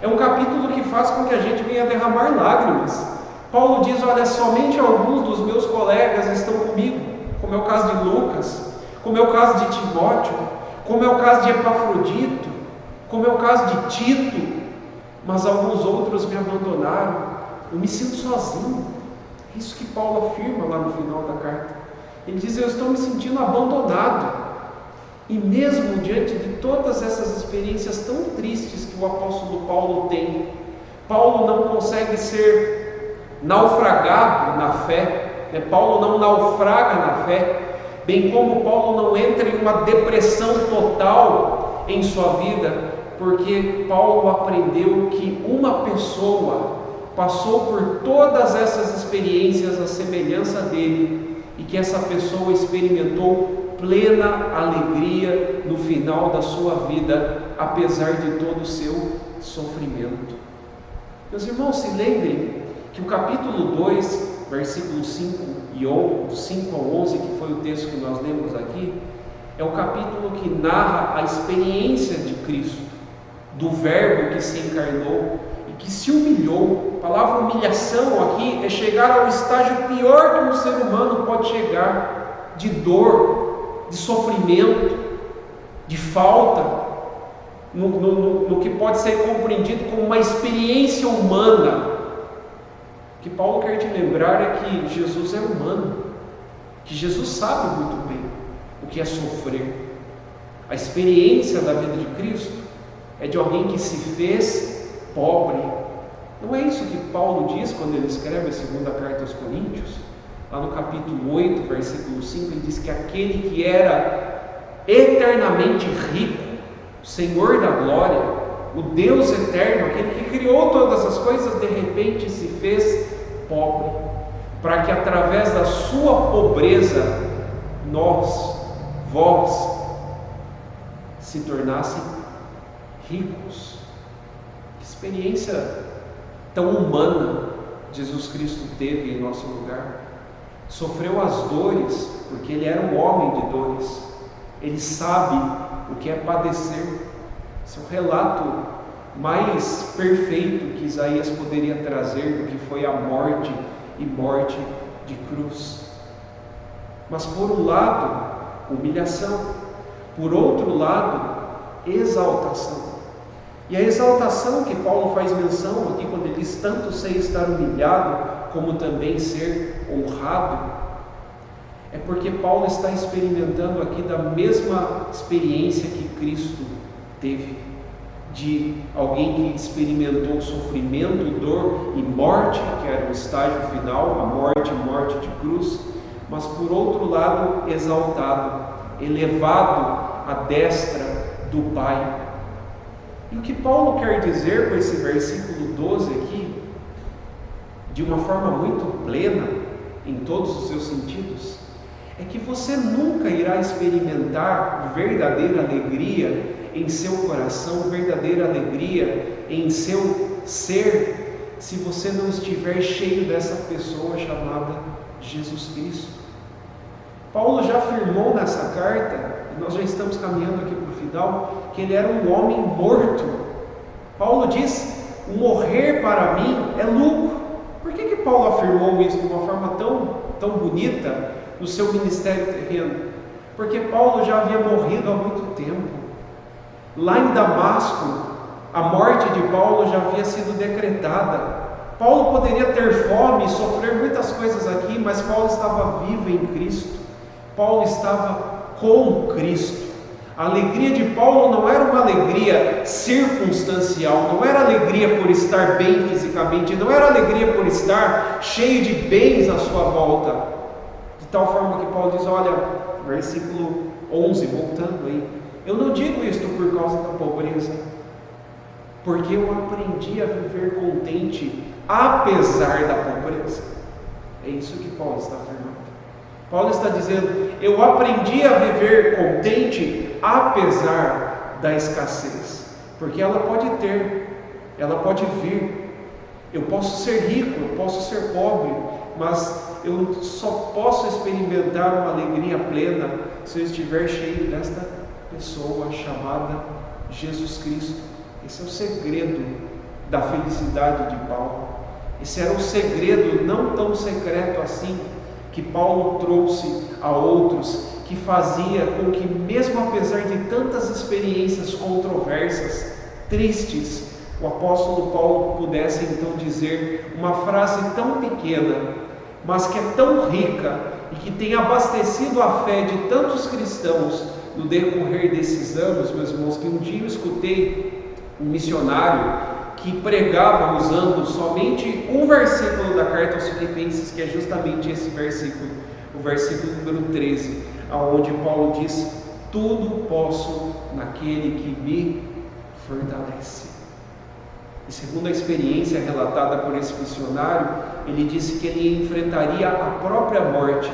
é um capítulo que faz com que a gente venha derramar lágrimas. Paulo diz: olha, somente alguns dos meus colegas estão comigo, como é o caso de Lucas, como é o caso de Timóteo, como é o caso de Epafrodito, como é o caso de Tito, mas alguns outros me abandonaram, eu me sinto sozinho. É isso que Paulo afirma lá no final da carta. Ele diz: eu estou me sentindo abandonado. E mesmo diante de todas essas experiências tão tristes que o apóstolo Paulo tem, Paulo não consegue ser naufragado na fé, Paulo não naufraga na fé, bem como Paulo não entra em uma depressão total em sua vida, porque Paulo aprendeu que uma pessoa passou por todas essas experiências à semelhança dele, e que essa pessoa experimentou plena alegria no final da sua vida, apesar de todo o seu sofrimento. Meus irmãos, se lembrem que o capítulo 2, versículos 5 ao 11, que foi o texto que nós lemos aqui, é o capítulo que narra a experiência de Cristo, do Verbo que se encarnou e que se humilhou. A palavra humilhação aqui é chegar ao estágio pior que um ser humano pode chegar, de dor, de sofrimento, de falta, no que pode ser compreendido como uma experiência humana. O que Paulo quer te lembrar é que Jesus é humano, que Jesus sabe muito bem o que é sofrer. A experiência da vida de Cristo é de alguém que se fez pobre. Não é isso que Paulo diz quando ele escreve a segunda carta aos Coríntios? Lá no capítulo 8, versículo 5, ele diz que aquele que era eternamente rico, o Senhor da glória, o Deus eterno, aquele que criou todas as coisas, de repente se fez pobre, para que através da sua pobreza vós se tornassem ricos. Que experiência tão humana Jesus Cristo teve em nosso lugar. Sofreu as dores, porque ele era um homem de dores. Ele sabe o que é padecer. Esse é o relato mais perfeito que Isaías poderia trazer do que foi a morte, e morte de cruz. Mas por um lado, humilhação, por outro lado, exaltação. E a exaltação que Paulo faz menção aqui, quando ele diz tanto sei estar humilhado, como também ser honrado, é porque Paulo está experimentando aqui da mesma experiência que Cristo teve, de alguém que experimentou sofrimento, dor e morte, que era o estágio final, a morte de cruz, mas por outro lado exaltado, elevado à destra do Pai. E o que Paulo quer dizer com esse versículo 12 aqui, de uma forma muito plena, em todos os seus sentidos, é que você nunca irá experimentar verdadeira alegria em seu coração, verdadeira alegria em seu ser, se você não estiver cheio dessa pessoa chamada Jesus Cristo. Paulo já afirmou nessa carta, e nós já estamos caminhando aqui para o final, que ele era um homem morto. Paulo diz: o morrer para mim é lucro. Por que Paulo afirmou isso de uma forma tão bonita no seu ministério terreno? Porque Paulo já havia morrido há muito tempo. Lá em Damasco, a morte de Paulo já havia sido decretada. Paulo poderia ter fome, sofrer muitas coisas aqui, mas Paulo estava vivo em Cristo. Paulo estava com Cristo. A alegria de Paulo não era uma alegria circunstancial, não era alegria por estar bem fisicamente, não era alegria por estar cheio de bens à sua volta. De tal forma que Paulo diz, olha, versículo 11, voltando aí, eu não digo isto por causa da pobreza, porque eu aprendi a viver contente apesar da pobreza. É isso que Paulo está afirmando. Paulo está dizendo, eu aprendi a viver contente apesar da escassez, porque ela pode ter, ela pode vir. Eu posso ser rico, eu posso ser pobre, mas eu só posso experimentar uma alegria plena se eu estiver cheio desta pessoa chamada Jesus Cristo. Esse é o segredo da felicidade de Paulo. Esse era um segredo não tão secreto assim, que Paulo trouxe a outros, que fazia com que, mesmo apesar de tantas experiências controversas, tristes, o apóstolo Paulo pudesse então dizer uma frase tão pequena, mas que é tão rica e que tem abastecido a fé de tantos cristãos no decorrer desses anos, meus irmãos, que um dia eu escutei um missionário que pregava usando somente um versículo da carta aos Filipenses, que é justamente esse versículo, o versículo número 13, aonde Paulo diz, tudo posso naquele que me fortalece. E segundo a experiência relatada por esse missionário, ele disse que ele enfrentaria a própria morte,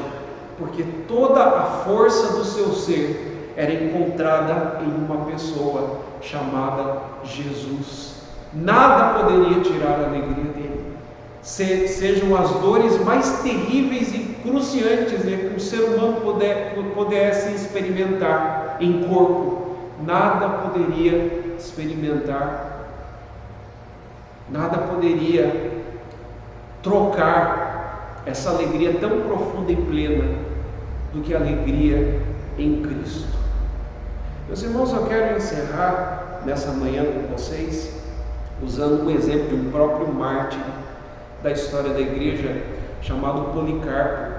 porque toda a força do seu ser era encontrada em uma pessoa chamada Jesus. Nada poderia tirar a alegria dele, sejam as dores mais terríveis e cruciantes que o ser humano pudesse experimentar em corpo, nada poderia experimentar, nada poderia trocar essa alegria tão profunda e plena do que a alegria em Cristo. Meus irmãos, eu quero encerrar nessa manhã com vocês usando um exemplo de um próprio mártir da história da igreja, chamado Policarpo,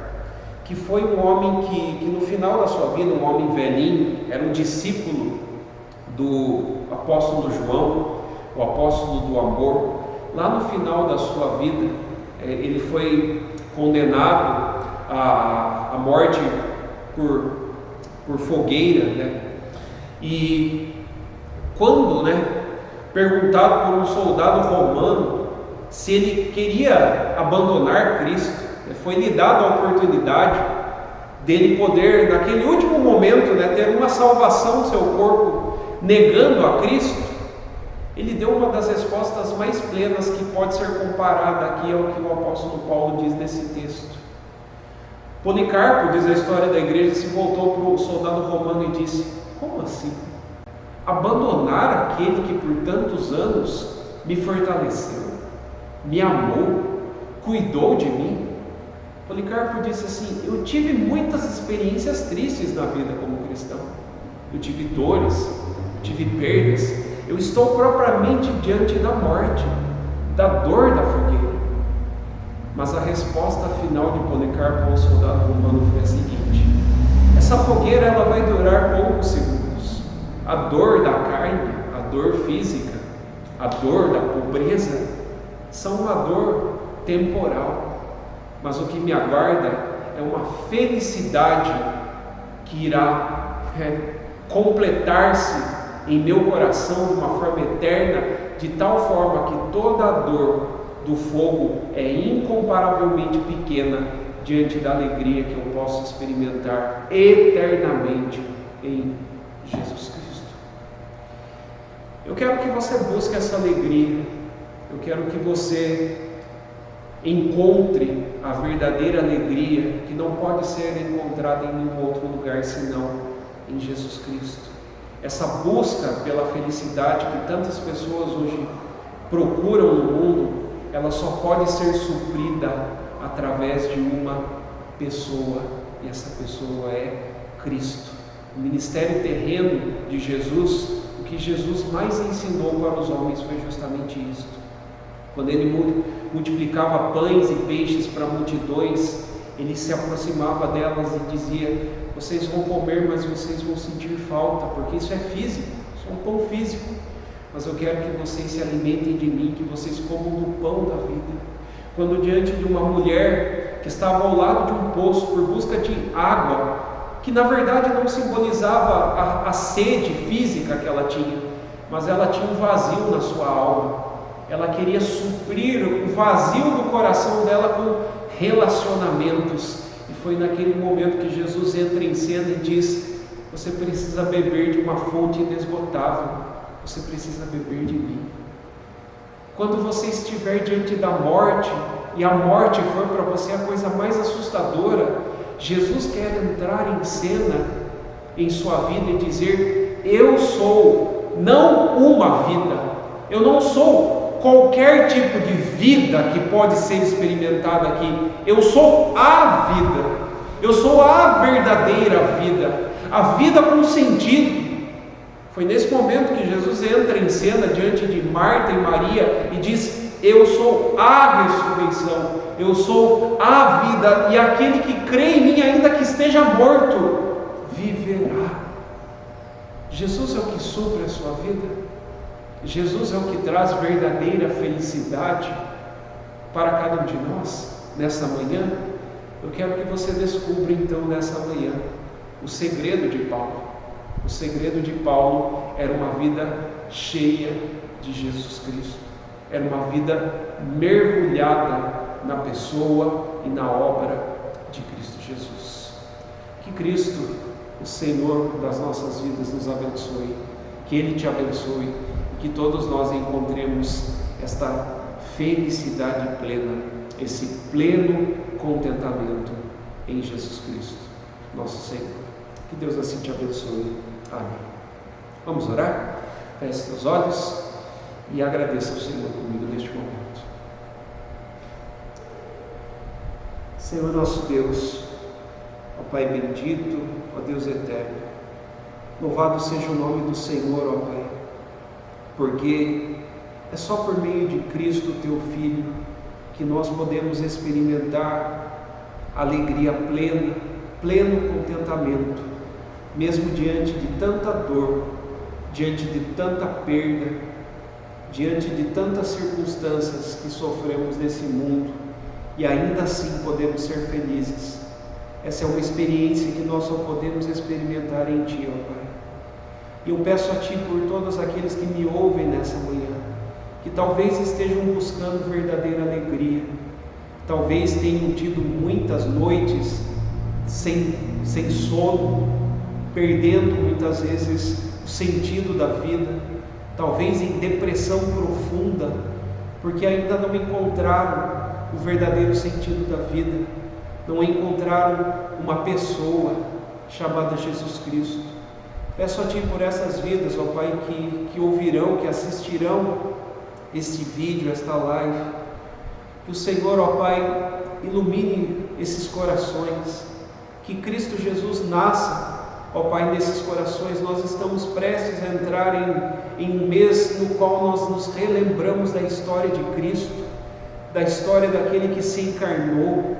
que foi um homem que no final da sua vida, um homem velhinho, era um discípulo do apóstolo João, o apóstolo do amor. Lá no final da sua vida, ele foi condenado à morte por fogueira, E quando, perguntado por um soldado romano se ele queria abandonar Cristo, foi lhe dada a oportunidade dele poder, naquele último momento, ter uma salvação do seu corpo, negando a Cristo. Ele deu uma das respostas mais plenas que pode ser comparada aqui ao que o apóstolo Paulo diz nesse texto. Policarpo, diz a história da igreja, se voltou para o soldado romano e disse, como assim? Abandonar aquele que por tantos anos me fortaleceu, me amou, cuidou de mim? Policarpo disse assim, eu tive muitas experiências tristes na vida como cristão, eu tive dores, tive perdas, eu estou propriamente diante da morte, da dor da fogueira. Mas a resposta final de Policarpo ao soldado romano foi a seguinte, essa fogueira ela vai durar poucos segundos. A dor da carne, a dor física, a dor da pobreza, são uma dor temporal, mas o que me aguarda é uma felicidade que irá completar-se em meu coração de uma forma eterna, de tal forma que toda a dor do fogo é incomparavelmente pequena diante da alegria que eu posso experimentar eternamente em Jesus Cristo. Eu quero que você busque essa alegria. Eu quero que você encontre a verdadeira alegria que não pode ser encontrada em nenhum outro lugar senão em Jesus Cristo. Essa busca pela felicidade que tantas pessoas hoje procuram no mundo, ela só pode ser suprida através de uma pessoa, e essa pessoa é Cristo. O ministério terreno de Jesus, o que Jesus mais ensinou para os homens foi justamente isto. Quando ele multiplicava pães e peixes para multidões, ele se aproximava delas e dizia: vocês vão comer, mas vocês vão sentir falta, porque isso é físico, isso é um pão físico. Mas eu quero que vocês se alimentem de mim, que vocês comam do pão da vida. Quando diante de uma mulher que estava ao lado de um poço por busca de água, que na verdade não simbolizava a sede física que ela tinha, mas ela tinha um vazio na sua alma. Ela queria suprir o vazio do coração dela com relacionamentos. E foi naquele momento que Jesus entra em cena e diz: você precisa beber de uma fonte inesgotável, você precisa beber de mim. Quando você estiver diante da morte, e a morte for para você a coisa mais assustadora, Jesus quer entrar em cena em sua vida e dizer: eu sou não uma vida, eu não sou qualquer tipo de vida que pode ser experimentada aqui, eu sou a vida, eu sou a verdadeira vida, a vida com sentido. Foi nesse momento que Jesus entra em cena diante de Marta e Maria e diz: eu sou a ressurreição, eu sou a vida, e aquele que crê em mim, ainda que esteja morto, viverá. Jesus é o que supre a sua vida. Jesus é o que traz verdadeira felicidade para cada um de nós. Nessa manhã, eu quero que você descubra então nessa manhã o segredo de Paulo. O segredo de Paulo era uma vida cheia de Jesus Cristo, era uma vida mergulhada na pessoa e na obra de Cristo Jesus. Que Cristo, o Senhor das nossas vidas, nos abençoe, que Ele te abençoe, que todos nós encontremos esta felicidade plena, esse pleno contentamento em Jesus Cristo, nosso Senhor. Que Deus assim te abençoe. Amém. Vamos orar? Feche seus olhos e agradeça ao Senhor comigo neste momento. Senhor nosso Deus, ó Pai bendito, ó Deus eterno, louvado seja o nome do Senhor, ó Pai, porque é só por meio de Cristo, teu Filho, que nós podemos experimentar alegria plena, pleno contentamento, mesmo diante de tanta dor, diante de tanta perda, diante de tantas circunstâncias que sofremos nesse mundo, e ainda assim podemos ser felizes. Essa é uma experiência que nós só podemos experimentar em Ti, ó Pai. E eu peço a Ti por todos aqueles que me ouvem nessa manhã, que talvez estejam buscando verdadeira alegria, talvez tenham tido muitas noites sem sono, perdendo muitas vezes o sentido da vida, talvez em depressão profunda, porque ainda não encontraram o verdadeiro sentido da vida, não encontraram uma pessoa chamada Jesus Cristo. Peço a Ti por essas vidas, ó Pai, que ouvirão, que assistirão este vídeo, esta live, que o Senhor, ó Pai, ilumine esses corações, que Cristo Jesus nasça, ó Pai, nesses corações. Nós estamos prestes a entrar em um mês no qual nós nos relembramos da história de Cristo, da história daquele que se encarnou,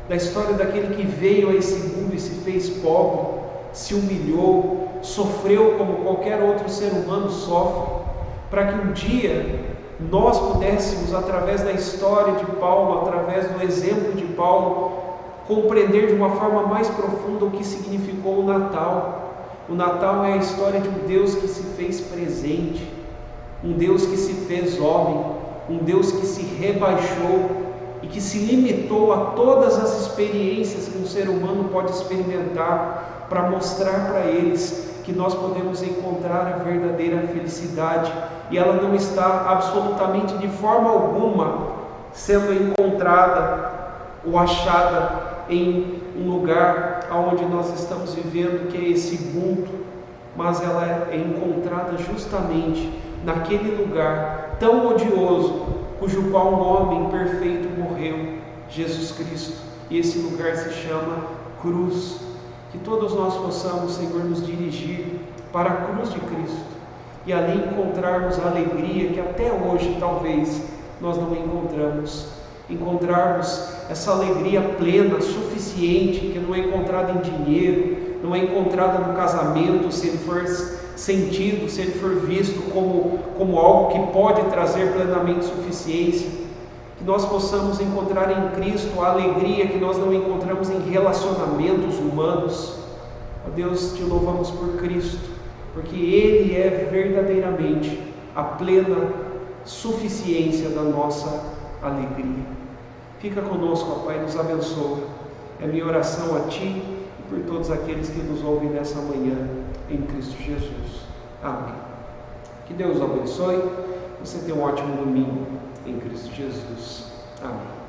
da história daquele que veio a esse mundo e se fez pobre, se humilhou, sofreu como qualquer outro ser humano sofre, para que um dia nós pudéssemos, através da história de Paulo, através do exemplo de Paulo, compreender de uma forma mais profunda o que significou o Natal. O Natal é a história de um Deus que se fez presente, um Deus que se fez homem, um Deus que se rebaixou e que se limitou a todas as experiências que um ser humano pode experimentar para mostrar para eles que nós podemos encontrar a verdadeira felicidade, e ela não está absolutamente de forma alguma sendo encontrada ou achada em um lugar onde nós estamos vivendo, que é esse mundo, mas ela é encontrada justamente naquele lugar tão odioso, cujo qual um homem perfeito morreu, Jesus Cristo, e esse lugar se chama cruz. Que todos nós possamos, Senhor, nos dirigir para a cruz de Cristo e ali encontrarmos a alegria que até hoje talvez nós não encontrarmos essa alegria plena, suficiente, que não é encontrada em dinheiro, não é encontrada no casamento, se ele for sentido, se ele for visto como algo que pode trazer plenamente suficiência. Que nós possamos encontrar em Cristo a alegria que nós não encontramos em relacionamentos humanos. Ó Deus, te louvamos por Cristo, porque Ele é verdadeiramente a plena suficiência da nossa alegria. Fica conosco, ó Pai, nos abençoa. É minha oração a Ti e por todos aqueles que nos ouvem nessa manhã, em Cristo Jesus. Amém. Que Deus o abençoe. Você tenha um ótimo domingo em Cristo Jesus. Amém.